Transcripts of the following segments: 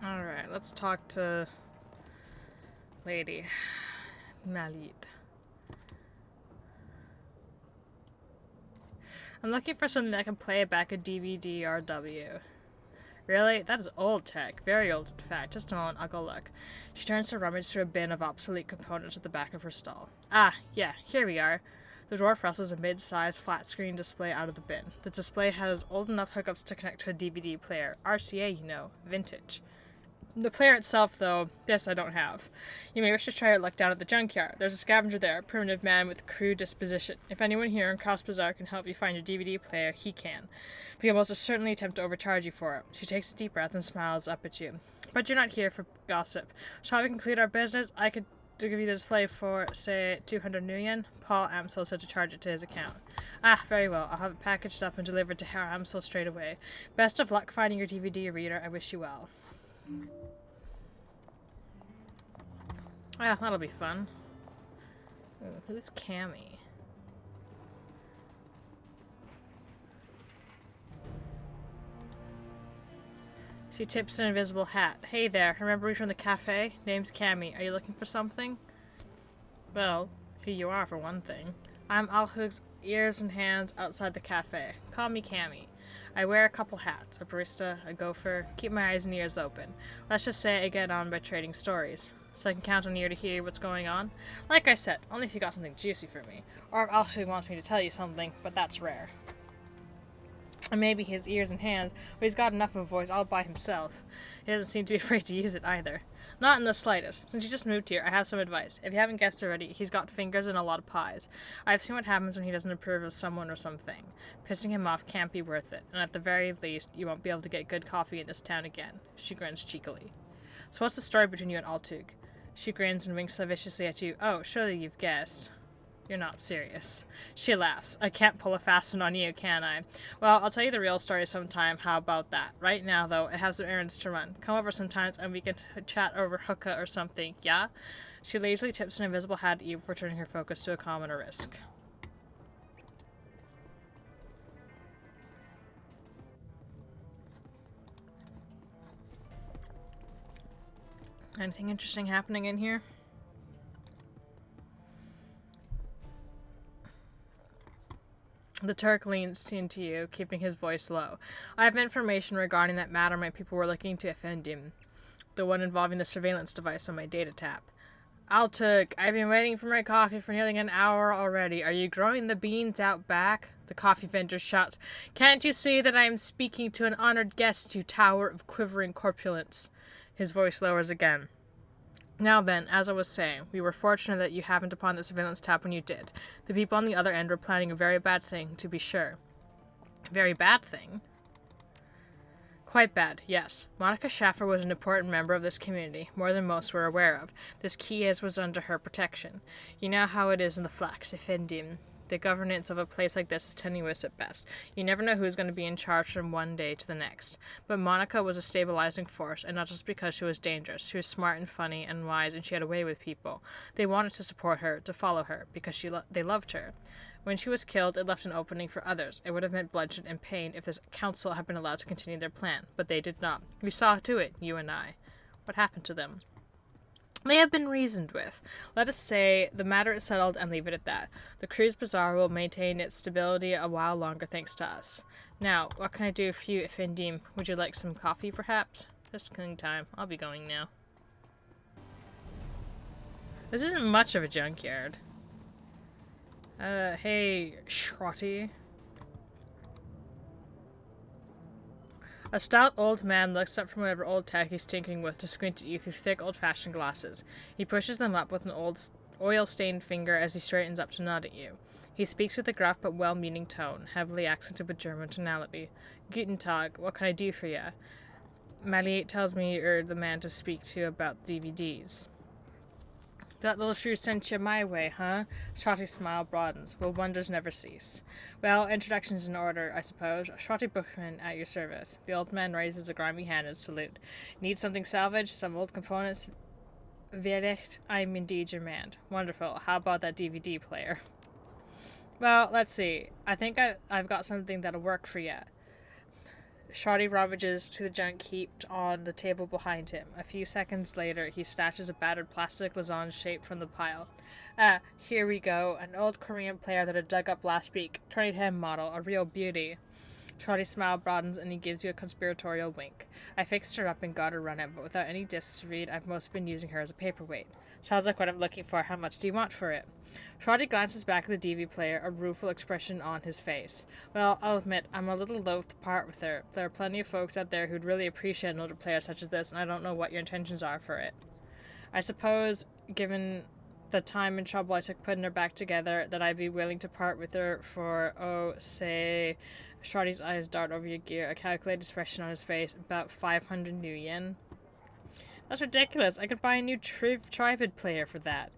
Alright, let's talk to Lady Malid. I'm looking for something that can play back a DVD RW. Really? That is old tech. Very old, in fact. Just a moment, I'll go look. She turns to rummage through a bin of obsolete components at the back of her stall. Ah, yeah, here we are. The dwarf wrestles a mid-sized flat-screen display out of the bin. The display has old enough hookups to connect to a DVD player. RCA, you know. Vintage. The player itself, though, this I don't have. You may wish to try your luck down at the junkyard. There's a scavenger there, a primitive man with crude disposition. If anyone here in Cross Bazaar can help you find your DVD player, he can. But he'll most certainly attempt to overcharge you for it. She takes a deep breath and smiles up at you. But you're not here for gossip. Shall we conclude our business? I could give you the display for, say, 200 yen. Paul Amsel said to charge it to his account. Ah, very well. I'll have it packaged up and delivered to Herr Amsel straight away. Best of luck finding your DVD reader. I wish you well. Ah, that'll be fun. Ooh, who's Cammy? She tips an invisible hat. Hey there, remember me from the cafe? Name's Cammy. Are you looking for something? Well, who you are for one thing. I'm Alhug's ears and hands outside the cafe. Call me Cammy. I wear a couple hats, a barista, a gopher, keep my eyes and ears open. Let's just say I get on by trading stories. So I can count on you to hear what's going on? Like I said, only if you got something juicy for me. Or if Alhug wants me to tell you something, but that's rare. And maybe his ears and hands, but he's got enough of a voice all by himself. He doesn't seem to be afraid to use it either. Not in the slightest. Since you just moved here, I have some advice. If you haven't guessed already, he's got fingers and a lot of pies. I've seen what happens when he doesn't approve of someone or something. Pissing him off can't be worth it, and at the very least, you won't be able to get good coffee in this town again. She grins cheekily. So what's the story between you and Altug? She grins and winks viciously at you. Oh, surely you've guessed. You're not serious. She laughs. I can't pull a fast one on you, can I? Well, I'll tell you the real story sometime. How about that? Right now, though, it has some errands to run. Come over sometimes and we can chat over hookah or something, yeah? She lazily tips an invisible hat at you before turning her focus to a commoner risk. Anything interesting happening in here? The Turk leans into you, keeping his voice low. I have information regarding that matter my people were looking to offend him. The one involving the surveillance device on my data tap. Altuk, I've been waiting for my coffee for nearly an hour already. Are you growing the beans out back? The coffee vendor shouts. Can't you see that I am speaking to an honored guest, you tower of quivering corpulence? His voice lowers again. Now then, as I was saying, we were fortunate that you happened upon the surveillance tap when you did. The people on the other end were planning a very bad thing, to be sure. Very bad thing? Quite bad, yes. Monica Schaffer was an important member of this community, more than most were aware of. This Keyes was under her protection. You know how it is in the Flax Effendim. The governance of a place like this is tenuous at best. You never know who's going to be in charge from one day to the next. But Monica was a stabilizing force, and not just because she was dangerous. She was smart and funny and wise, and she had a way with people. They wanted to support her, to follow her, because they loved her. When she was killed, it left an opening for others. It would have meant bloodshed and pain if this council had been allowed to continue their plan, but they did not. We saw to it, you and I. What happened to them? They have been reasoned with. Let us say the matter is settled and leave it at that. The Cruise Bazaar will maintain its stability a while longer thanks to us. Now, what can I do for you, Effendim? Would you like some coffee, perhaps? Just killing time. I'll be going now. This isn't much of a junkyard. Hey, Shrotty. A stout old man looks up from whatever old tech he's tinkering with to squint at you through thick old-fashioned glasses. He pushes them up with an old oil-stained finger as he straightens up to nod at you. He speaks with a gruff but well-meaning tone, heavily accented with German tonality. Guten Tag, what can I do for you? Maliet tells me you're the man to speak to about DVDs. That little shrew sent you my way, huh? Shotty's smile broadens. Will wonders never cease? Well, introductions in order, I suppose. Shotty Bookman at your service. The old man raises a grimy hand in salute. Need something salvaged? Some old components? Vielleicht, I'm indeed your man. Wonderful. How about that DVD player? Well, let's see. I think I've got something that'll work for you. Shoddy rummages to the junk heaped on the table behind him. A few seconds later, he snatches a battered plastic lozenge shape from the pile. Here we go. An old Korean player that I dug up last week. 2010 model. A real beauty. Shoddy's smile broadens and he gives you a conspiratorial wink. I fixed her up and got her running, but without any discs to read, I've mostly been using her as a paperweight. Sounds like what I'm looking for. How much do you want for it? Shoddy glances back at the DV player, a rueful expression on his face. Well, I'll admit, I'm a little loath to part with her. There are plenty of folks out there who'd really appreciate an older player such as this, and I don't know what your intentions are for it. I suppose, given the time and trouble I took putting her back together, that I'd be willing to part with her for, say... Shoddy's eyes dart over your gear, a calculated expression on his face, about 500 new yen. That's ridiculous. I could buy a new Trivid player for that.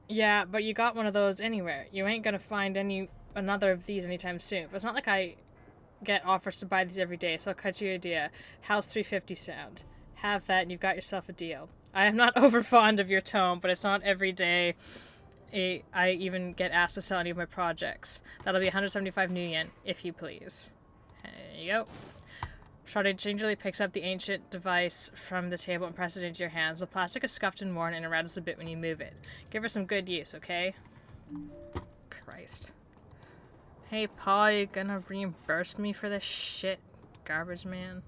Yeah, but you got one of those anywhere. You ain't gonna find another of these anytime soon. But it's not like I get offers to buy these every day, so I'll cut you a idea. How's 350 sound? Have that and you've got yourself a deal. I am not over fond of your tone, but it's not every day I even get asked to sell any of my projects. That'll be 175 new yen, if you please. There you go. Shoddy gingerly picks up the ancient device from the table and presses it into your hands. The plastic is scuffed and worn and it rattles a bit when you move it. Give her some good use, okay? Christ. Hey, Paul, you gonna reimburse me for this shit, garbage man?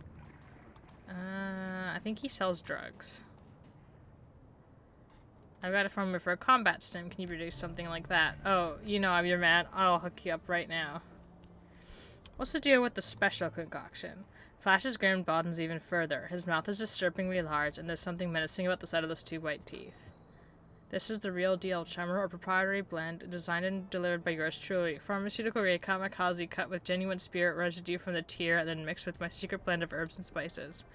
I think he sells drugs. I got it from him for a combat stim. Can you produce something like that? Oh, you know I'm your man. I'll hook you up right now. What's the deal with the special concoction? Flash's grin broadens even further. His mouth is disturbingly large, and there's something menacing about the sight of those two white teeth. This is the real deal, Tremor, or proprietary blend, designed and delivered by yours truly. Pharmaceutical grade kamikaze cut with genuine spirit residue from the tear, and then mixed with my secret blend of herbs and spices.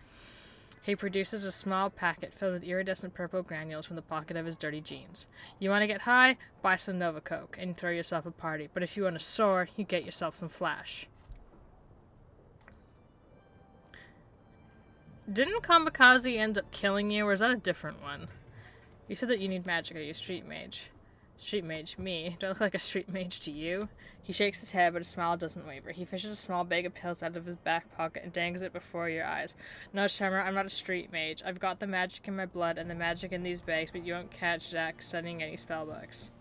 He produces a small packet filled with iridescent purple granules from the pocket of his dirty jeans. You want to get high? Buy some Nova Coke and throw yourself a party. But if you want to soar, you get yourself some Flash. Didn't Kamikaze end up killing you, or is that a different one? You said that you need magic. Are you a street mage? Street mage? Me? Do I look like a street mage to you? He shakes his head, but his smile doesn't waver. He fishes a small bag of pills out of his back pocket and dangles it before your eyes. No, Tremor, I'm not a street mage. I've got the magic in my blood and the magic in these bags, but you won't catch Zack studying any spellbooks.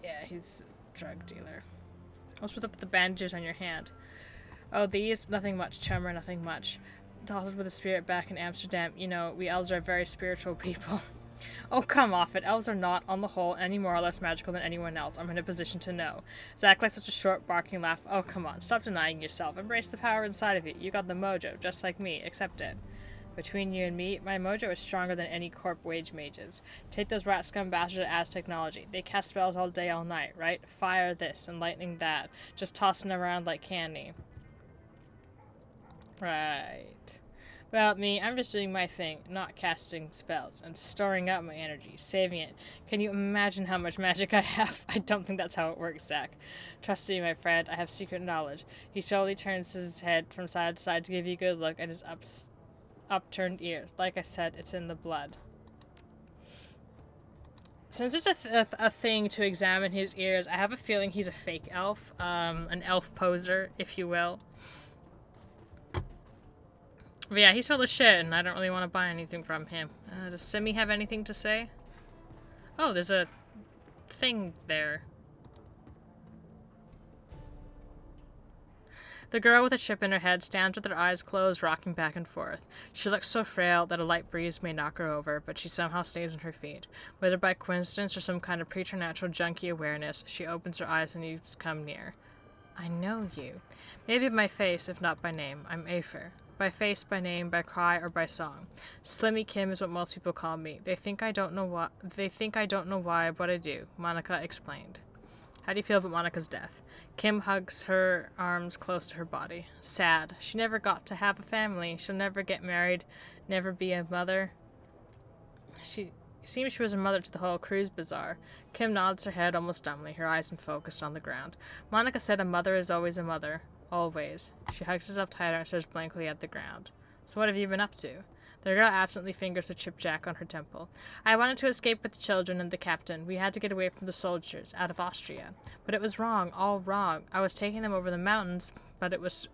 Yeah, he's a drug dealer. What's with the bandages on your hand? Oh, these? Nothing much, Tremor, nothing much. Tosses with a spirit back in Amsterdam. You know, we elves are very spiritual people. Oh, come off it. Elves are not, on the whole, any more or less magical than anyone else. I'm in a position to know. Zack likes such a short, barking laugh. Oh, come on. Stop denying yourself. Embrace the power inside of you. You got the mojo, just like me. Accept it. Between you and me, my mojo is stronger than any corp wage mages. Take those rat scum bastards as technology. They cast spells all day, all night, right? Fire this and lightning that. Just tossing around like candy. Right. Well, me, I'm just doing my thing, not casting spells, and storing up my energy, saving it. Can you imagine how much magic I have? I don't think that's how it works, Zack. Trust me, my friend, I have secret knowledge. He slowly turns his head from side to side to give you a good look at his upturned ears. Like I said, it's in the blood. Since it's a thing to examine his ears, I have a feeling he's a fake elf, an elf poser, if you will. But yeah, he's full of shit, and I don't really want to buy anything from him. Does Simi have anything to say? Oh, there's a thing there. The girl with a chip in her head stands with her eyes closed, rocking back and forth. She looks so frail that a light breeze may knock her over, but she somehow stays on her feet. Whether by coincidence or some kind of preternatural junkie awareness, she opens her eyes when you come near. I know you. Maybe by face, if not by name. I'm Aether. By face, by name, by cry, or by song. Slimmy Kim is what most people call me. They think I don't know why, but I do. Monica explained. How do you feel about Monica's death? Kim hugs her arms close to her body. Sad. She never got to have a family. She'll never get married, never be a mother. It seems she was a mother to the whole cruise bazaar. Kim nods her head almost dumbly, her eyes focused on the ground. Monica said a mother is always a mother. Always. She hugs herself tighter and stares blankly at the ground. So what have you been up to? The girl absently fingers a chipjack on her temple. I wanted to escape with the children and the captain. We had to get away from the soldiers, out of Austria. But it was wrong, all wrong. I was taking them over the mountains, but it was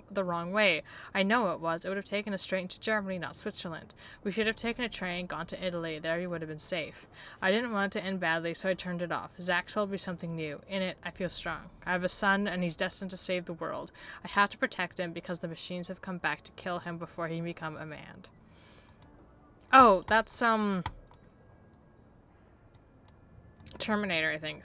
the wrong way. I know it was. It would have taken us straight into Germany, not Switzerland. We should have taken a train, gone to Italy. There we would have been safe. I didn't want it to end badly, so I turned it off. Zach told me something new. In it, I feel strong. I have a son, and he's destined to save the world. I have to protect him because the machines have come back to kill him before he can become a man. Oh, that's, Terminator, I think.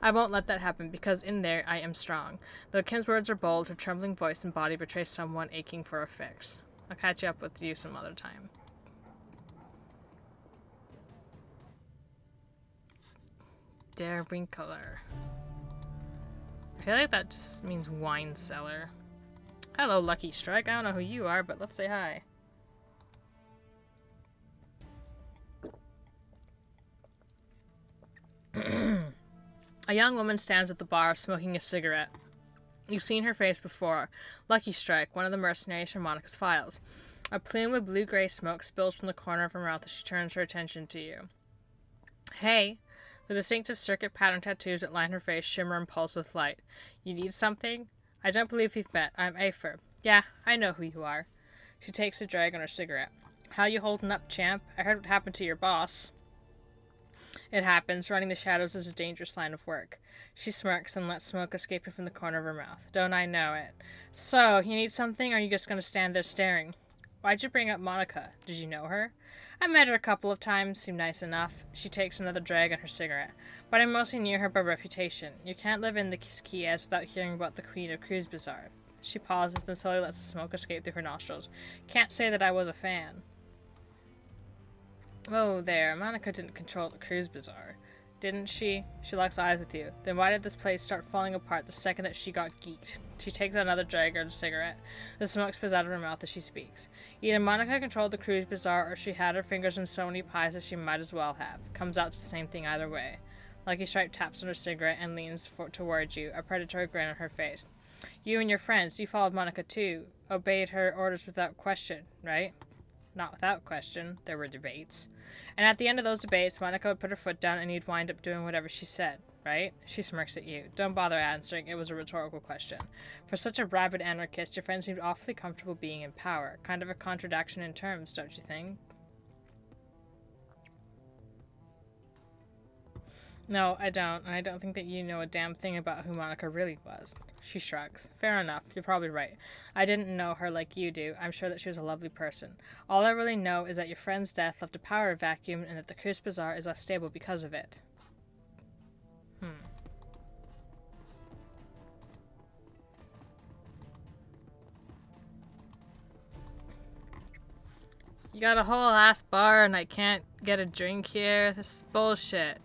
I won't let that happen, because in there I am strong. Though Kim's words are bold, her trembling voice and body betray someone aching for a fix. I'll catch up with you some other time. Der Winkler. I feel like that just means wine cellar. Hello, Lucky Strike. I don't know who you are, but let's say hi. A young woman stands at the bar smoking a cigarette. You've seen her face before. Lucky Strike, one of the mercenaries from Monica's files. A plume of blue-gray smoke spills from the corner of her mouth as she turns her attention to you. Hey! The distinctive circuit pattern tattoos that line her face shimmer and pulse with light. You need something? I don't believe we've met. I'm Afer. Yeah, I know who you are. She takes a drag on her cigarette. How you holding up, champ? I heard what happened to your boss. It happens. Running the shadows is a dangerous line of work. She smirks and lets smoke escaping from the corner of her mouth. Don't I know it? So, you need something, or are you just going to stand there staring? Why'd you bring up Monica? Did you know her? I met her a couple of times. Seemed nice enough. She takes another drag on her cigarette. But I mostly knew her by reputation. You can't live in the Kias without hearing about the Queen of Cruise Bazaar. She pauses, then slowly lets the smoke escape through her nostrils. Can't say that I was a fan. Oh, there. Monica didn't control the Cruise Bazaar. Didn't she? She locks eyes with you. Then why did this place start falling apart the second that she got geeked? She takes out another drag on her cigarette. The smoke spills out of her mouth as she speaks. Either Monica controlled the Cruise Bazaar, or she had her fingers in so many pies that she might as well have. Comes out to the same thing either way. Lucky Strike taps on her cigarette and leans towards you, a predatory grin on her face. You and your friends, you followed Monica too. Obeyed her orders without question, right? Not without question. There were debates. And at the end of those debates, Monica would put her foot down and you'd wind up doing whatever she said, right? She smirks at you. Don't bother answering. It was a rhetorical question. For such a rabid anarchist, your friend seemed awfully comfortable being in power. Kind of a contradiction in terms, don't you think? No, I don't. And I don't think that you know a damn thing about who Monica really was. She shrugs. Fair enough. You're probably right. I didn't know her like you do. I'm sure that she was a lovely person. All I really know is that your friend's death left a power vacuum and that the Cruise Bazaar is less stable because of it. You got a whole ass bar and I can't get a drink here? This is bullshit.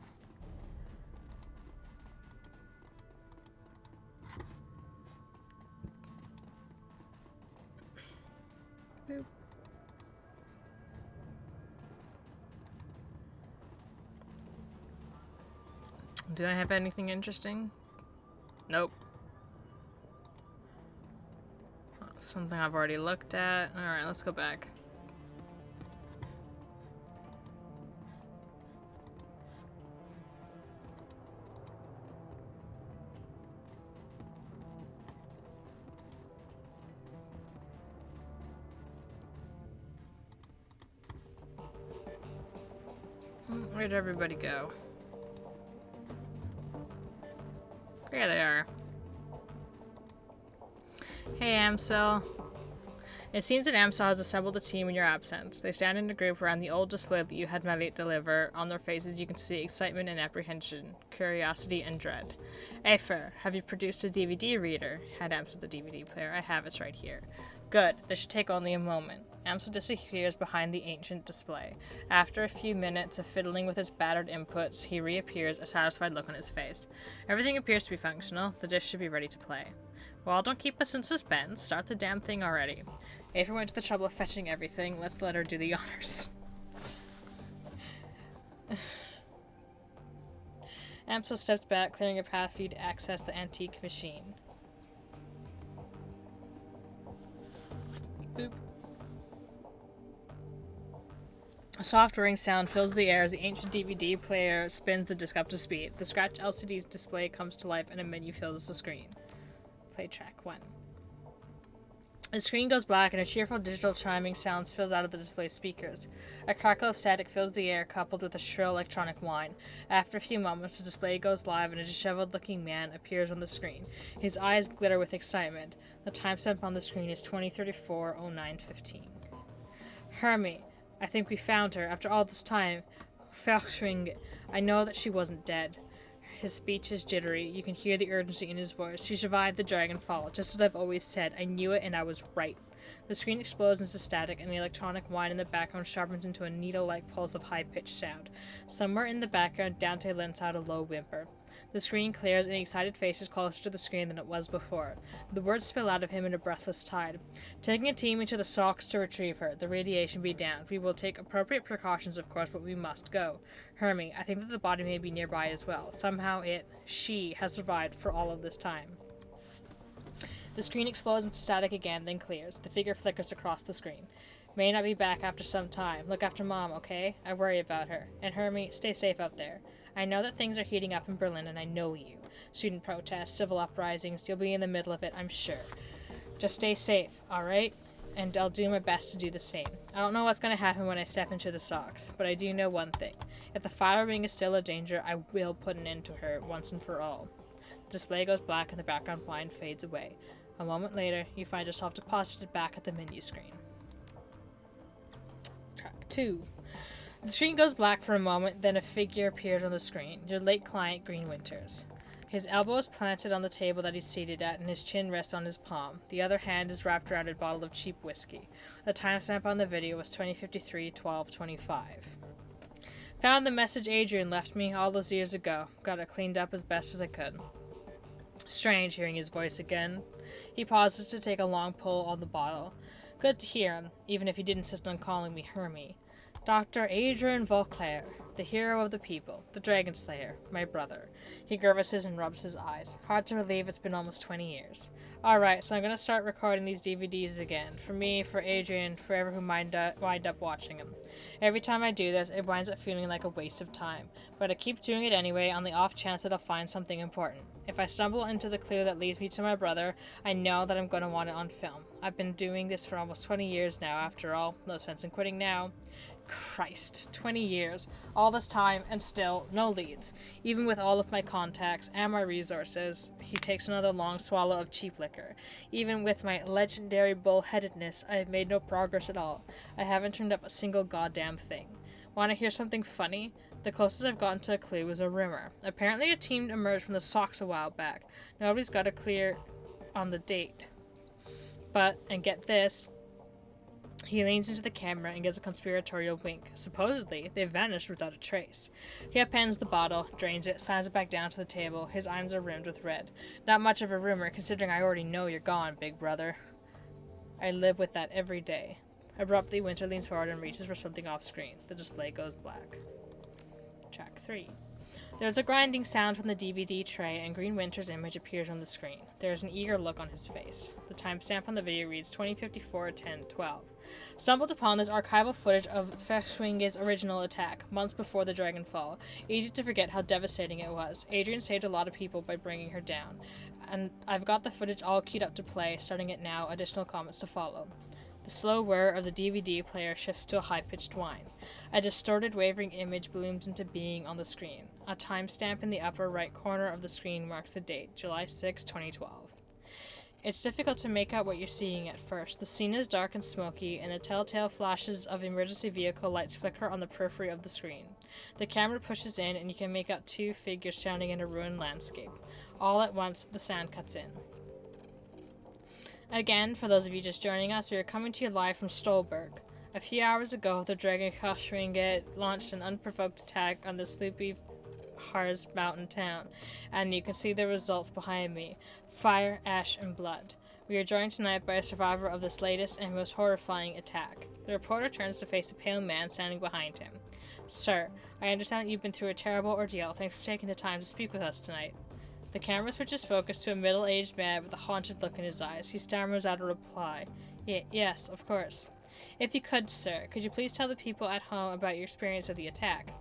Boop. Do I have anything interesting? Nope. Something I've already looked at. Alright, let's go back. Where'd everybody go? There they are. Hey, Amsel. It seems that Amsel has assembled a team in your absence. They stand in a group around the old display that you had Malit deliver. On their faces you can see excitement and apprehension, curiosity and dread. Afer, have you produced a DVD reader? Hand Amsel the DVD player. I have, it's right here. Good. This should take only a moment. Amsel disappears behind the ancient display. After a few minutes of fiddling with its battered inputs, he reappears, a satisfied look on his face. Everything appears to be functional. The dish should be ready to play. Well, don't keep us in suspense. Start the damn thing already. Afer went to the trouble of fetching everything. Let's let her do the honors. Amsel steps back, clearing a path for you to access the antique machine. Boop. A soft whirring sound fills the air as the ancient DVD player spins the disc up to speed. The scratched LCD display comes to life and a menu fills the screen. Play track 1. The screen goes black and a cheerful digital chiming sound spills out of the display speakers. A crackle of static fills the air, coupled with a shrill electronic whine. After a few moments, the display goes live and a disheveled-looking man appears on the screen. His eyes glitter with excitement. The timestamp on the screen is 2034:09:15. Hermie, I think we found her. After all this time, Feuerschwinge, I know that she wasn't dead. His speech is jittery. You can hear the urgency in his voice. She survived the Dragonfall, just as I've always said. I knew it, and I was right. The screen explodes into static, and the electronic whine in the background sharpens into a needle-like pulse of high-pitched sound. Somewhere in the background, Dante lets out a low whimper. The screen clears, and the excited face is closer to the screen than it was before. The words spill out of him in a breathless tide. Taking a team into the socks to retrieve her. The radiation be downed. We will take appropriate precautions, of course, but we must go. Hermie, I think that the body may be nearby as well. Somehow she has survived for all of this time. The screen explodes into static again, then clears. The figure flickers across the screen. May not be back after some time. Look after Mom, okay? I worry about her. And Hermie, stay safe out there. I know that things are heating up in Berlin, and I know you. Student protests, civil uprisings, you'll be in the middle of it, I'm sure. Just stay safe, alright? And I'll do my best to do the same. I don't know what's going to happen when I step into the socks, but I do know one thing. If the fire ring is still a danger, I will put an end to her once and for all. The display goes black and the background blind fades away. A moment later, you find yourself deposited back at the menu screen. Track 2. The screen goes black for a moment, then a figure appears on the screen. Your late client, Green Winters. His elbow is planted on the table that he's seated at, and his chin rests on his palm. The other hand is wrapped around a bottle of cheap whiskey. The timestamp on the video was 2053:12:25. Found the message Adrian left me all those years ago. Got it cleaned up as best as I could. Strange hearing his voice again. He pauses to take a long pull on the bottle. Good to hear him, even if he did insist on calling me Hermie. Dr. Adrian Vauclair, the hero of the people, the Dragon Slayer, my brother. He grimaces and rubs his eyes. Hard to believe it's been almost 20 years. Alright, so I'm going to start recording these DVDs again. For me, for Adrian, for ever who wind up watching them. Every time I do this, it winds up feeling like a waste of time. But I keep doing it anyway on the off chance that I'll find something important. If I stumble into the clue that leads me to my brother, I know that I'm going to want it on film. I've been doing this for almost 20 years now, after all. No sense in quitting now. Christ, 20 years, all this time, and still no leads. Even with all of my contacts and my resources, he takes another long swallow of cheap liquor. Even with my legendary bullheadedness, I have made no progress at all. I haven't turned up a single goddamn thing. Want to hear something funny? The closest I've gotten to a clue was a rumor. Apparently a team emerged from the socks a while back. Nobody's got a clear on the date. But, and get this, he leans into the camera and gives a conspiratorial wink. Supposedly, they vanished without a trace. He appends the bottle, drains it, slams it back down to the table. His eyes are rimmed with red. Not much of a rumor, considering I already know you're gone, big brother. I live with that every day. Abruptly, Winter leans forward and reaches for something off screen. The display goes black. Track 3. There's a grinding sound from the DVD tray, and Green Winter's image appears on the screen. There is an eager look on his face. The timestamp on the video reads 2054:10:12. Stumbled upon this archival footage of Feuerschwinge's original attack, months before the Dragonfall. Easy to forget how devastating it was. Adrian saved a lot of people by bringing her down. And I've got the footage all queued up to play, starting it now, additional comments to follow. The slow whir of the DVD player shifts to a high-pitched whine. A distorted, wavering image blooms into being on the screen. A timestamp in the upper right corner of the screen marks the date, July 6, 2012. It's difficult to make out what you're seeing at first. The scene is dark and smoky, and the telltale flashes of emergency vehicle lights flicker on the periphery of the screen. The camera pushes in, and you can make out two figures standing in a ruined landscape. All at once, the sound cuts in. Again, for those of you just joining us, we are coming to you live from Stolberg. A few hours ago, the Dragon Feuerschwinge launched an unprovoked attack on the sleepy Harz mountain town, and you can see the results behind me. Fire, ash, and blood. We are joined tonight by a survivor of this latest and most horrifying attack. The reporter turns to face a pale man standing behind him. Sir, I understand that you've been through a terrible ordeal. Thanks for taking the time to speak with us tonight. The camera switches focus to a middle-aged man with a haunted look in his eyes. He stammers out a reply. Yes, of course. If you could, sir, could you please tell the people at home about your experience of the attack?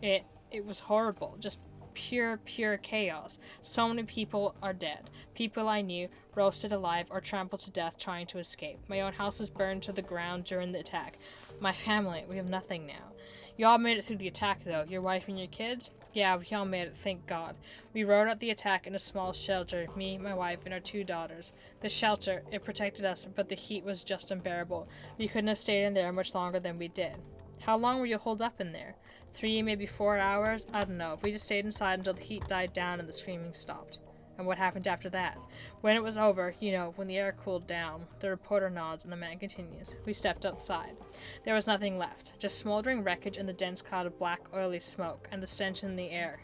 It was horrible. Just pure chaos. So many people are dead. People I knew, roasted alive or trampled to death trying to escape. My own house was burned to the ground during the attack. My family, we have nothing now. You all made it through the attack, though. Your wife and your kids? Yeah, we all made it, thank God. We rode out the attack in a small shelter, me, my wife, and our 2 daughters. The shelter, it protected us, but the heat was just unbearable. We couldn't have stayed in there much longer than we did. How long were you holed up in there? 3, maybe 4 hours? I don't know. We just stayed inside until the heat died down and the screaming stopped. And what happened after that? When it was over, when the air cooled down, the reporter nods and the man continues. We stepped outside. There was nothing left, just smoldering wreckage and the dense cloud of black, oily smoke, and the stench in the air.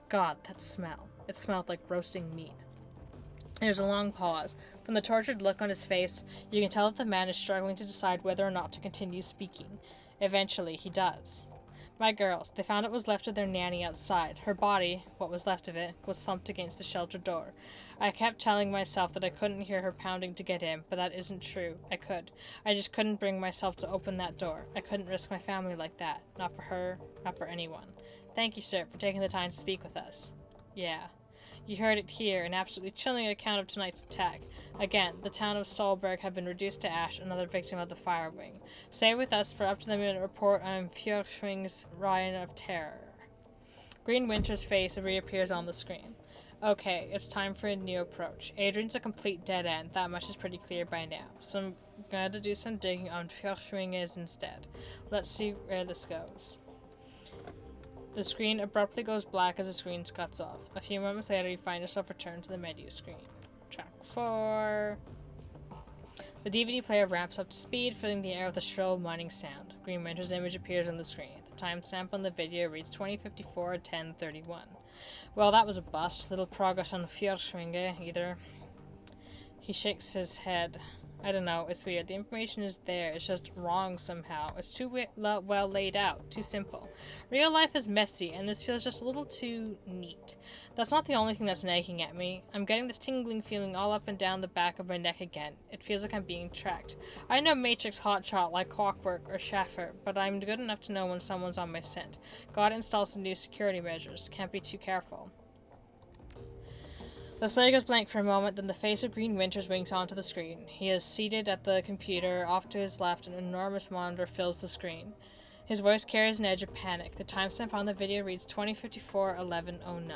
God, that smell. It smelled like roasting meat. There's a long pause. From the tortured look on his face, you can tell that the man is struggling to decide whether or not to continue speaking. Eventually, he does. My girls, they found what was left of their nanny outside. Her body, what was left of it, was slumped against the shelter door. I kept telling myself that I couldn't hear her pounding to get in, but that isn't true. I could. I just couldn't bring myself to open that door. I couldn't risk my family like that. Not for her, not for anyone. Thank you, sir, for taking the time to speak with us. Yeah. You heard it here, an absolutely chilling account of tonight's attack. Again, the town of Stolberg had been reduced to ash, another victim of the fire wing. Stay with us for up-to-the-minute report on Feuerschwinge's Reign of Terror. Green Winter's face reappears on the screen. Okay, it's time for a new approach. Adrian's a complete dead end, that much is pretty clear by now. So I'm going to do some digging on Feuerschwinge's instead. Let's see where this goes. The screen abruptly goes black as the screen cuts off. A few moments later, you find yourself returned to the menu screen. Track 4. The DVD player ramps up to speed, filling the air with a shrill whining sound. Green Winter's image appears on the screen. The timestamp on the video reads 2054-1031. Well, that was a bust. Little progress on Feuerschwinge, either. He shakes his head. I don't know, it's weird. The information is there, it's just wrong somehow. It's too well laid out, too simple. Real life is messy, and this feels just a little too neat. That's not the only thing that's nagging at me. I'm getting this tingling feeling all up and down the back of my neck again. It feels like I'm being tracked. I know Matrix hotshot like Clockwork or Schaffer, but I'm good enough to know when someone's on my scent. Gotta install some new security measures. Can't be too careful. The display goes blank for a moment, then the face of Green Winters winks onto the screen. He is seated at the computer. Off to his left, an enormous monitor fills the screen. His voice carries an edge of panic. The timestamp on the video reads 2054-1109.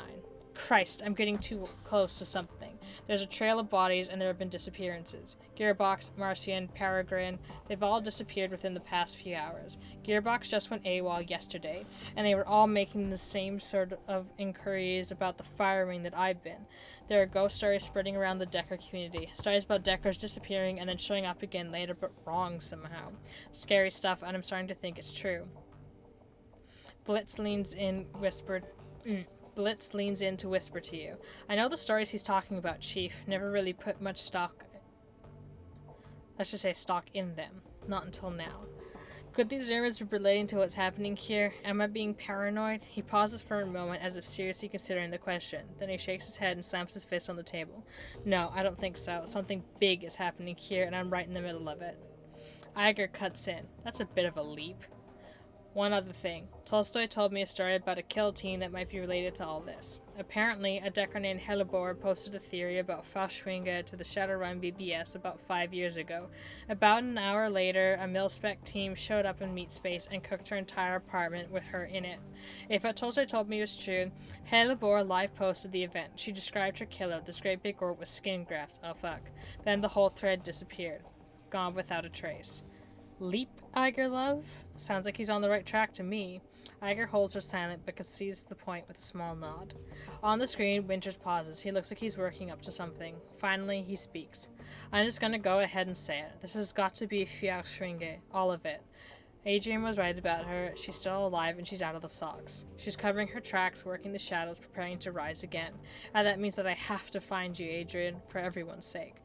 Christ, I'm getting too close to something. There's a trail of bodies, and there have been disappearances. Gearbox, Marcian, Peregrine, they've all disappeared within the past few hours. Gearbox just went AWOL yesterday, and they were all making the same sort of inquiries about the fire ring that I've been. There are ghost stories spreading around the Decker community. Stories about Deckers disappearing and then showing up again later, but wrong somehow. Scary stuff, and I'm starting to think it's true. Blitz leans in to whisper to you. I know the stories he's talking about, Chief. Never really put much stock... let's just say stock in them. Not until now. Could these rumors be relating to what's happening here? Am I being paranoid? He pauses for a moment as if seriously considering the question. Then he shakes his head and slams his fist on the table. No, I don't think so. Something big is happening here, and I'm right in the middle of it. Iger cuts in. That's a bit of a leap. One other thing. Tolstoy told me a story about a kill team that might be related to all this. Apparently, a Decker named Hellebore posted a theory about Feuerschwinge to the Shadowrun BBS about 5 years ago. About an hour later, a mil-spec team showed up in Meat Space and cooked her entire apartment with her in it. If what Tolstoy told me was true, Hellebore live posted the event. She described her killer, this great big orc with skin grafts. Oh fuck. Then the whole thread disappeared. Gone without a trace. Leap, Iger love? Sounds like he's on the right track to me. Iger holds her silent but concedes the point with a small nod. On the screen, Winters pauses. He looks like he's working up to something. Finally, he speaks. I'm just gonna go ahead and say it. This has got to be Feuerschwinge. All of it. Adrian was right about her. She's still alive and she's out of the socks. She's covering her tracks, working the shadows, preparing to rise again. And that means that I have to find you, Adrian, for everyone's sake.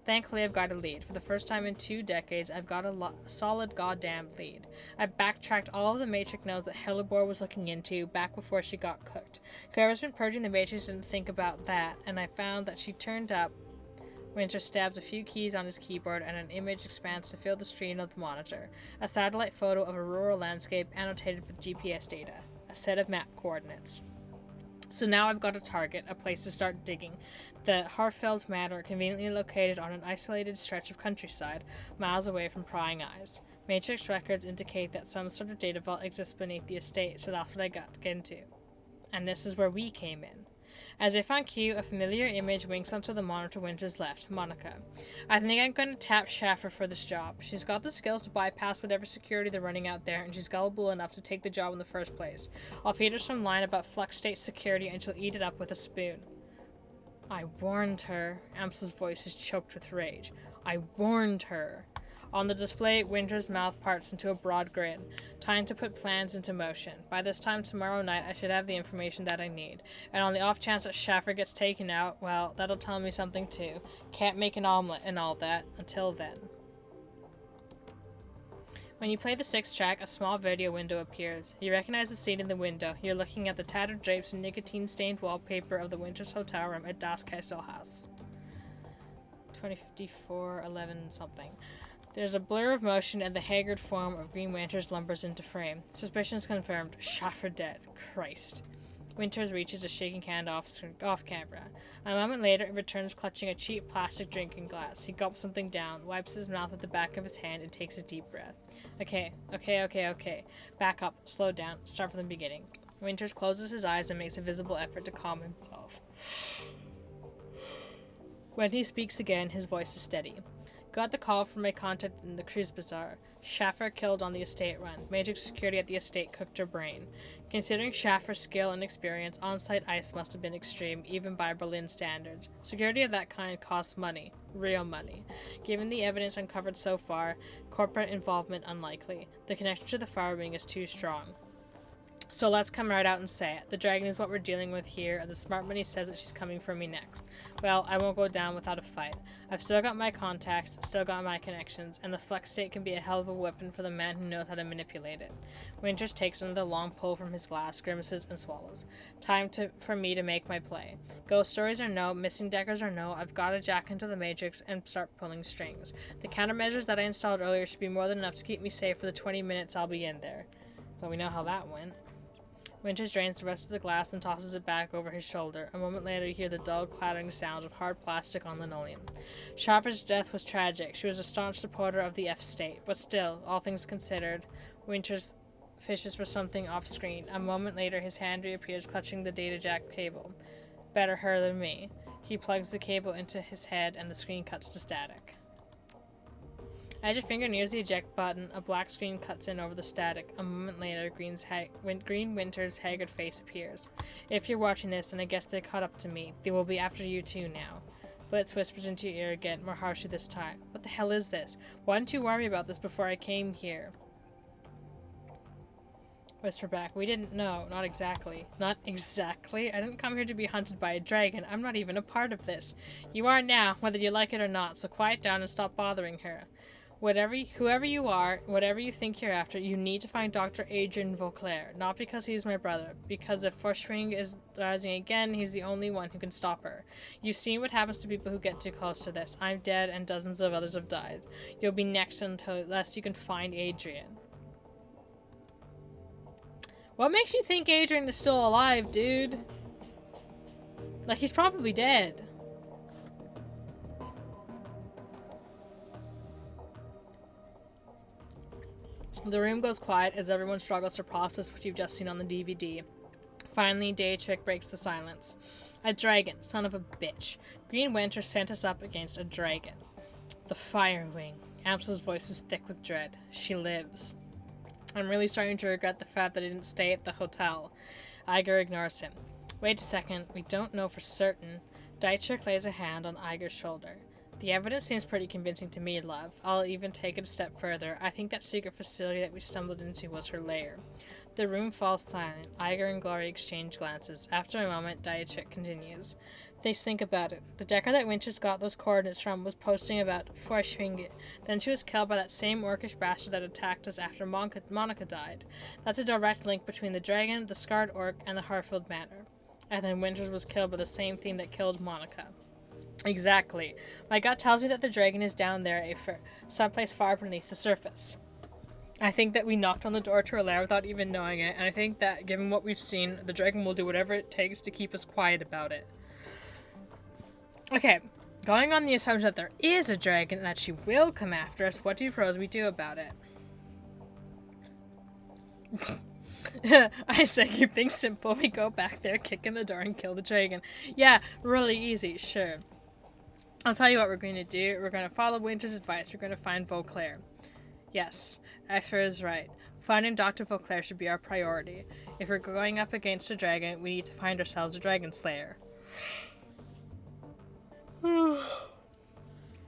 Thankfully, I've got a lead. For the first time in 2 decades, I've got a solid goddamn lead. I backtracked all of the Matrix nodes that Hellebore was looking into back before she got cooked. Whoever's been purging the Matrix didn't think about that, and I found that she turned up Winter stabs a few keys on his keyboard and an image expands to fill the screen of the monitor. A satellite photo of a rural landscape annotated with GPS data. A set of map coordinates. So now I've got a target, a place to start digging. The Harfeld Manor, conveniently located on an isolated stretch of countryside, miles away from prying eyes. Matrix records indicate that some sort of data vault exists beneath the estate, so that's what I got to get into. And this is where we came in. As if on cue, a familiar image winks onto the monitor Winter's left, Monica. I think I'm going to tap Schaffer for this job. She's got the skills to bypass whatever security they're running out there, and she's gullible enough to take the job in the first place. I'll feed her some line about flux state security, and she'll eat it up with a spoon. I warned her. Ams's voice is choked with rage. I warned her. On the display, Winter's mouth parts into a broad grin. Time to put plans into motion. By this time tomorrow night, I should have the information that I need. And on the off chance that Schaffer gets taken out, well, that'll tell me something too. Can't make an omelet and all that. Until then. When you play the 6th track, a small video window appears. You recognize the scene in the window. You're looking at the tattered drapes and nicotine-stained wallpaper of the Winter's hotel room at Das Kaiserhaus. 2054, 11 something. There's a blur of motion and the haggard form of Green Winters lumbers into frame. Suspicions confirmed. Schaffer dead. Christ. Winters reaches a shaking hand off camera. A moment later, it returns clutching a cheap plastic drinking glass. He gulps something down, wipes his mouth with the back of his hand, and takes a deep breath. Okay. Back up. Slow down. Start from the beginning. Winters closes his eyes and makes a visible effort to calm himself. When he speaks again, his voice is steady. Got the call from my contact in the Cruise Bazaar. Schaffer killed on the estate run. Matrix security at the estate cooked her brain. Considering Schaffer's skill and experience, on-site ice must have been extreme, even by Berlin standards. Security of that kind costs money. Real money. Given the evidence uncovered so far, corporate involvement unlikely. The connection to the fire wing is too strong. So let's come right out and say it. The dragon is what we're dealing with here, and the smart money says that she's coming for me next. Well, I won't go down without a fight. I've still got my contacts, still got my connections, and the flex state can be a hell of a weapon for the man who knows how to manipulate it. Winters takes another long pull from his glass, grimaces, and swallows. Time for me to make my play. Ghost stories or no, missing deckers or no, I've got to jack into the Matrix and start pulling strings. The countermeasures that I installed earlier should be more than enough to keep me safe for the 20 minutes I'll be in there. But we know how that went. Winters drains the rest of the glass and tosses it back over his shoulder. A moment later, you hear the dull, clattering sound of hard plastic on linoleum. Schaffer's death was tragic. She was a staunch supporter of the F state. But still, all things considered, Winters fishes for something off-screen. A moment later, his hand reappears clutching the data jack cable. Better her than me. He plugs the cable into his head, and the screen cuts to static. As your finger nears the eject button, a black screen cuts in over the static. A moment later, Green Winter's haggard face appears. If you're watching this, and I guess they caught up to me, they will be after you too now. Blitz whispers into your ear again, more harshly this time. What the hell is this? Why didn't you warn me about this before I came here? Whisper back. We didn't know. Not exactly. Not exactly? I didn't come here to be hunted by a dragon. I'm not even a part of this. You are now, whether you like it or not, so quiet down and stop bothering her. Whoever you are, whatever you think you're after, you need to find Dr. Adrian Vauclair. Not because he's my brother. Because if Feuerschwinge is rising again, he's the only one who can stop her. You've seen what happens to people who get too close to this. I'm dead and dozens of others have died. You'll be next unless you can find Adrian. What makes you think Adrian is still alive, dude? Like, he's probably dead. The room goes quiet as everyone struggles to process what you've just seen on the DVD. Finally, Dietrich breaks the silence. A dragon, son of a bitch. Green Winter sent us up against a dragon. The Fire Wing. Amsel's voice is thick with dread. She lives. I'm really starting to regret the fact that I didn't stay at the hotel. Iger ignores him. Wait a second, we don't know for certain. Dietrich lays a hand on Iger's shoulder. The evidence seems pretty convincing to me, love. I'll even take it a step further. I think that secret facility that we stumbled into was her lair. The room falls silent. Iger and Glory exchange glances. After a moment, Dietrich continues. Please think about it. The decker that Winters got those coordinates from was posting about Feuerschwinge. Then she was killed by that same orcish bastard that attacked us after Monica died. That's a direct link between the dragon, the scarred orc, and the Harfield Manor. And then Winters was killed by the same thing that killed Monica. Exactly. My gut tells me that the dragon is down there, someplace far beneath the surface. I think that we knocked on the door to her lair without even knowing it, and I think that, given what we've seen, the dragon will do whatever it takes to keep us quiet about it. Okay, going on the assumption that there is a dragon and that she will come after us, what do you propose we do about it? I say keep things simple. We go back there, kick in the door, and kill the dragon. Yeah, really easy, sure. I'll tell you what we're going to do. We're going to follow Winter's advice. We're going to find Vauclair. Yes, Esther is right. Finding Dr. Vauclair should be our priority. If we're going up against a dragon, we need to find ourselves a dragon slayer.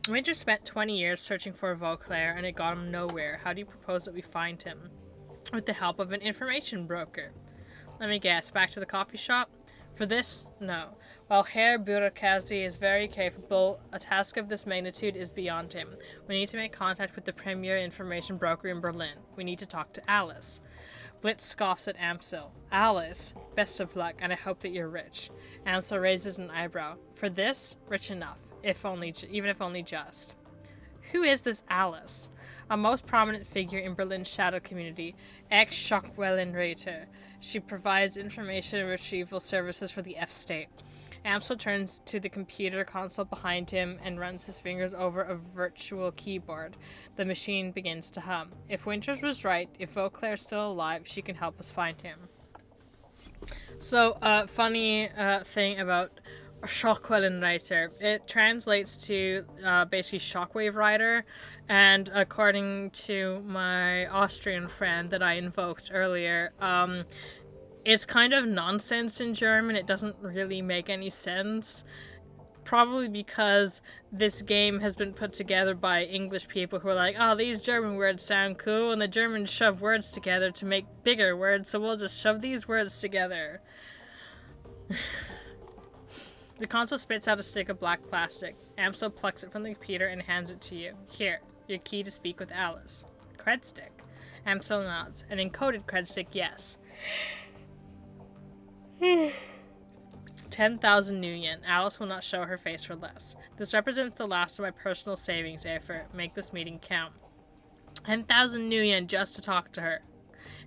Winter spent 20 years searching for Vauclair, and it got him nowhere. How do you propose that we find him? With the help of an information broker. Let me guess, back to the coffee shop? For this, no. While Herr Burakazi is very capable, a task of this magnitude is beyond him. We need to make contact with the premier information broker in Berlin. We need to talk to Alice. Blitz scoffs at Amsel. Alice, best of luck, and I hope that you're rich. Amsel raises an eyebrow. For this, rich enough, even if only just. Who is this Alice? A most prominent figure in Berlin's shadow community, ex-Schockwellenreiter. She provides information retrieval services for the F-State. Amsel turns to the computer console behind him and runs his fingers over a virtual keyboard. The machine begins to hum. If Winters was right, if Vauclair's still alive, she can help us find him. So, funny thing about Schockwellenreiter. It translates to basically shockwave rider, and according to my Austrian friend that I invoked earlier, it's kind of nonsense in German. It doesn't really make any sense. Probably because this game has been put together by English people who are like, oh, these German words sound cool, and the Germans shove words together to make bigger words, so we'll just shove these words together. The console spits out a stick of black plastic. Amsel plucks it from the computer and hands it to you. Here, your key to speak with Alice. Cred stick. Amsel nods. An encoded cred stick, yes. 10,000 new yen. Alice will not show her face for less. This represents the last of my personal savings effort. Make this meeting count. 10,000 new yen just to talk to her.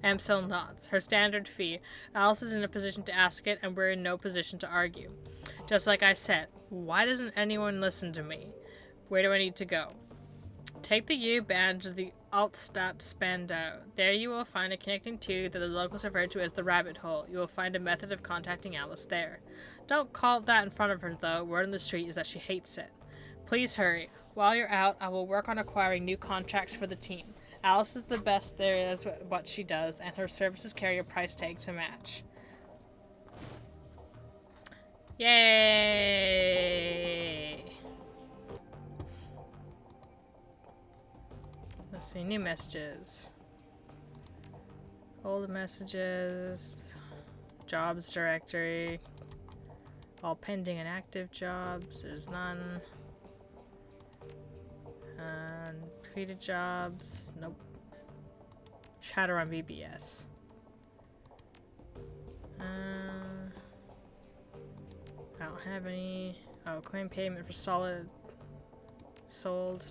Amsel nods. Her standard fee. Alice is in a position to ask it, and we're in no position to argue. Just like I said, why doesn't anyone listen to me? Where do I need to go? Take the U-band to the Altstadt Spandau. There you will find a connecting tube that the locals refer to as the rabbit hole. You will find a method of contacting Alice there. Don't call that in front of her, though. Word on the street is that she hates it. Please hurry. While you're out, I will work on acquiring new contracts for the team. Alice is the best there is at what she does, and her services carry a price tag to match. Yay! Let's see, new messages. Old messages. Jobs directory. All pending and active jobs. There's none. Tweeted jobs. Nope. Shadowrun BBS. I don't have any. Oh, claim payment for solid. Sold.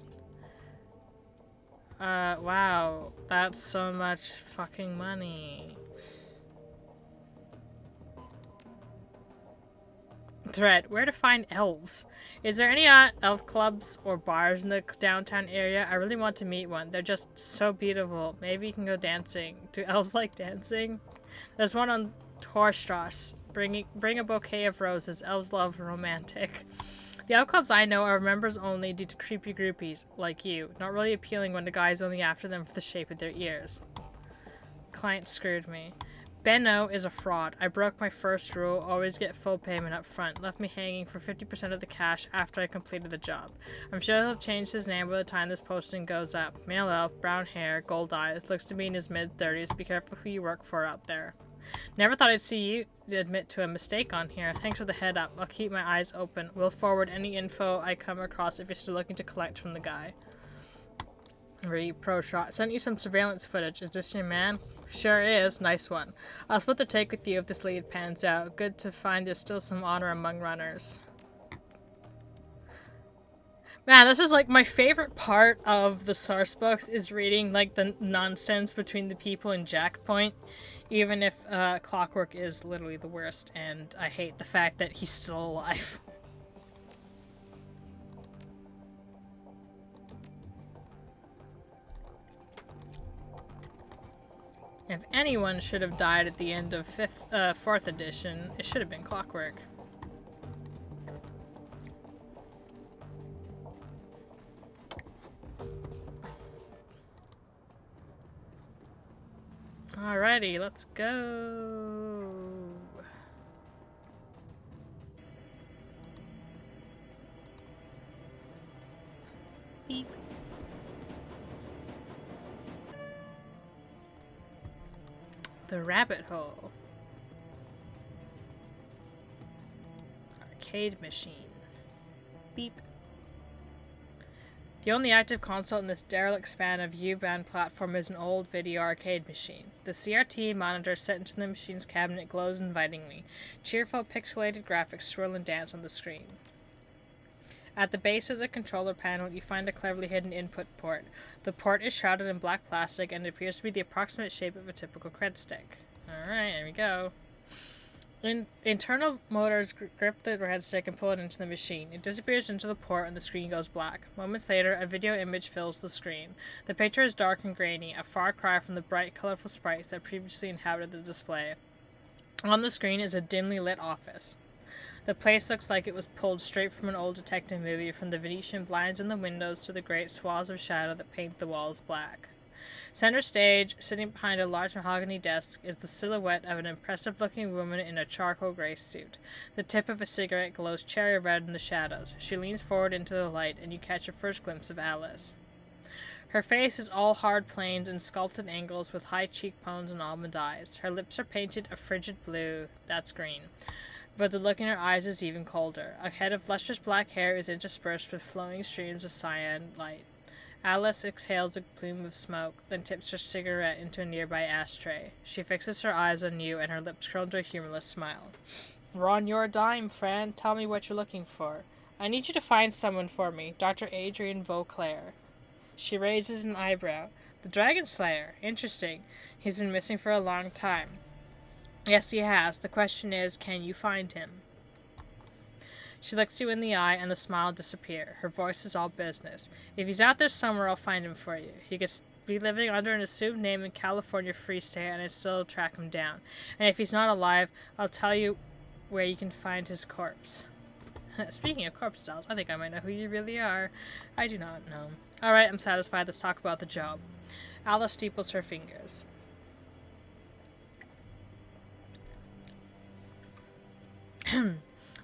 Wow. That's so much fucking money. Thread. Where to find elves? Is there any elf clubs or bars in the downtown area? I really want to meet one. They're just so beautiful. Maybe you can go dancing. Do elves like dancing? There's one on Torstrasse. Bring a bouquet of roses. Elves love romantic. The elf clubs I know are members only due to creepy groupies, like you. Not really appealing when the guy's only after them for the shape of their ears. Client screwed me. Benno is a fraud. I broke my first rule, always get full payment up front. Left me hanging for 50% of the cash after I completed the job. I'm sure he'll have changed his name by the time this posting goes up. Male elf, brown hair, gold eyes, looks to be in his mid-30s. Be careful who you work for out there. Never thought I'd see you admit to a mistake on here. Thanks for the head up. I'll keep my eyes open. We'll forward any info I come across if you're still looking to collect from the guy. Pro shot. Sent you some surveillance footage. Is this your man? Sure is. Nice one. I'll split the take with you if this lead pans out. Good to find there's still some honor among runners. Man, this is like my favorite part of the source books is reading like the nonsense between the people in Jack Point, even if Clockwork is literally the worst, and I hate the fact that he's still alive. If anyone should have died at the end of 4th edition, it should have been Clockwork. Alrighty, let's go. Beep. The rabbit hole. Arcade machine. Beep. The only active console in this derelict span of U-bound platform is an old video arcade machine. The CRT monitor set into the machine's cabinet glows invitingly. Cheerful pixelated graphics swirl and dance on the screen. At the base of the controller panel, you find a cleverly hidden input port. The port is shrouded in black plastic and appears to be the approximate shape of a typical cred stick. Alright, there we go. Internal motors grip the red stick and pull it into the machine. It disappears into the port and the screen goes black. Moments later, a video image fills the screen. The picture is dark and grainy, a far cry from the bright, colorful sprites that previously inhabited the display. On the screen is a dimly lit office. The place looks like it was pulled straight from an old detective movie, from the Venetian blinds in the windows to the great swaths of shadow that paint the walls black. Center stage, sitting behind a large mahogany desk, is the silhouette of an impressive-looking woman in a charcoal gray suit. The tip of a cigarette glows cherry red in the shadows. She leans forward into the light, and you catch a first glimpse of Alice. Her face is all hard planes and sculpted angles with high cheekbones and almond eyes. Her lips are painted a frigid blue. That's green. But the look in her eyes is even colder. A head of lustrous black hair is interspersed with flowing streams of cyan light. Alice exhales a plume of smoke, then tips her cigarette into a nearby ashtray. She fixes her eyes on you, and her lips curl into a humorless smile. We're on your dime, Fran. Tell me what you're looking for. I need you to find someone for me, Dr. Adrian Vauclair. She raises an eyebrow. The Dragon Slayer. Interesting. He's been missing for a long time. Yes, he has. The question is, can you find him? She looks you in the eye, and the smile disappears. Her voice is all business. If he's out there somewhere, I'll find him for you. He could be living under an assumed name in California Free State, and I still track him down. And if he's not alive, I'll tell you where you can find his corpse. Speaking of corpse styles, I think I might know who you really are. I do not know. Alright, I'm satisfied. Let's talk about the job. Alice steeples her fingers.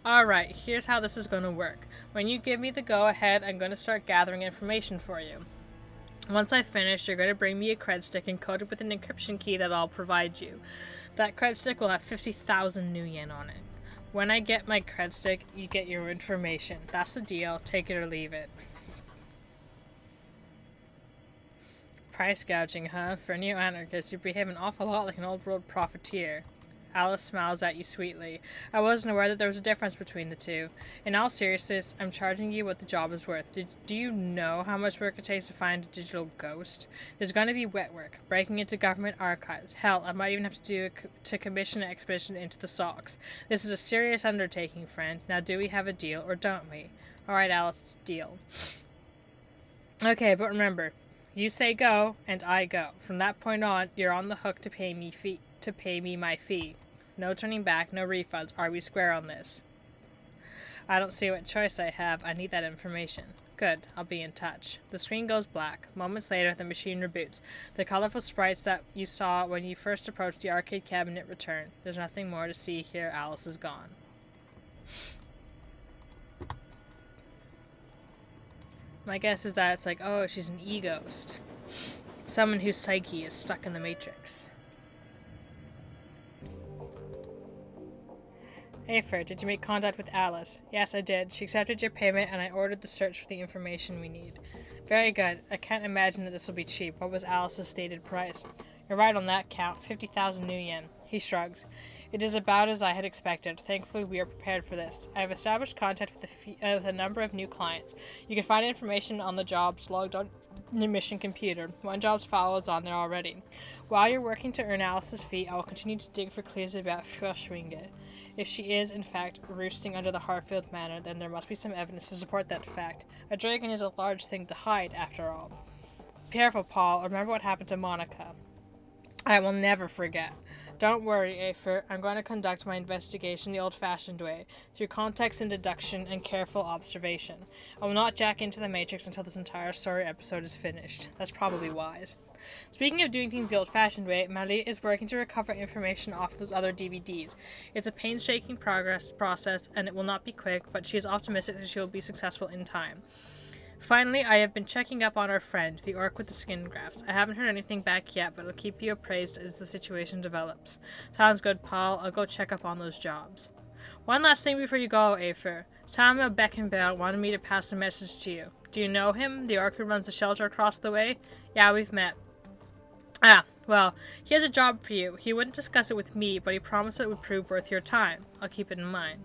Alright, here's how this is going to work. When you give me the go-ahead, I'm going to start gathering information for you. Once I finish, you're going to bring me a cred stick encoded with an encryption key that I'll provide you. That cred stick will have 50,000 new yen on it. When I get my cred stick, you get your information. That's the deal. Take it or leave it. Price gouging, huh? For a neo-anarchist, you behave an awful lot like an old-world profiteer. Alice smiles at you sweetly. I wasn't aware that there was a difference between the two. In all seriousness, I'm charging you what the job is worth. Do you know how much work it takes to find a digital ghost? There's going to be wet work, breaking into government archives. Hell, I might even have to commission an expedition into the Socks. This is a serious undertaking, friend. Now do we have a deal, or don't we? Alright, Alice, it's a deal. Okay, but remember, you say go, and I go. From that point on, you're on the hook to pay me my fee. No turning back, no refunds. Are we square on this? I don't see what choice I have. I need that information. Good. I'll be in touch. The screen goes black. Moments later, the machine reboots. The colorful sprites that you saw when you first approached the arcade cabinet return. There's nothing more to see here. Alice is gone. My guess is that it's like, oh, she's an e-ghost. Someone whose psyche is stuck in the Matrix. Hey, Fred, did you make contact with Alice? Yes, I did. She accepted your payment, and I ordered the search for the information we need. Very good. I can't imagine that this will be cheap. What was Alice's stated price? You're right on that count. 50,000 new yen. He shrugs. It is about as I had expected. Thankfully, we are prepared for this. I have established contact with a number of new clients. You can find information on the jobs logged on your mission computer. One job's file is on there already. While you're working to earn Alice's fee, I will continue to dig for clues about Feuerschwinge. If she is, in fact, roosting under the Harfield Manor, then there must be some evidence to support that fact. A dragon is a large thing to hide, after all. Be careful, Paul. Remember what happened to Monica. I will never forget. Don't worry, Aether. I'm going to conduct my investigation the old-fashioned way, through context and deduction and careful observation. I will not jack into the Matrix until this entire story episode is finished. That's probably wise. Speaking of doing things the old-fashioned way, Malie is working to recover information off those other DVDs. It's a painstaking process, and it will not be quick, but she is optimistic that she will be successful in time. Finally, I have been checking up on our friend, the orc with the skin grafts. I haven't heard anything back yet, but I'll keep you appraised as the situation develops. Sounds good, Paul. I'll go check up on those jobs. One last thing before you go, Aether. Samuel Beckenbell wanted me to pass a message to you. Do you know him, the orc who runs the shelter across the way? Yeah, we've met. Well, he has a job for you. He wouldn't discuss it with me, but he promised that it would prove worth your time. I'll keep it in mind.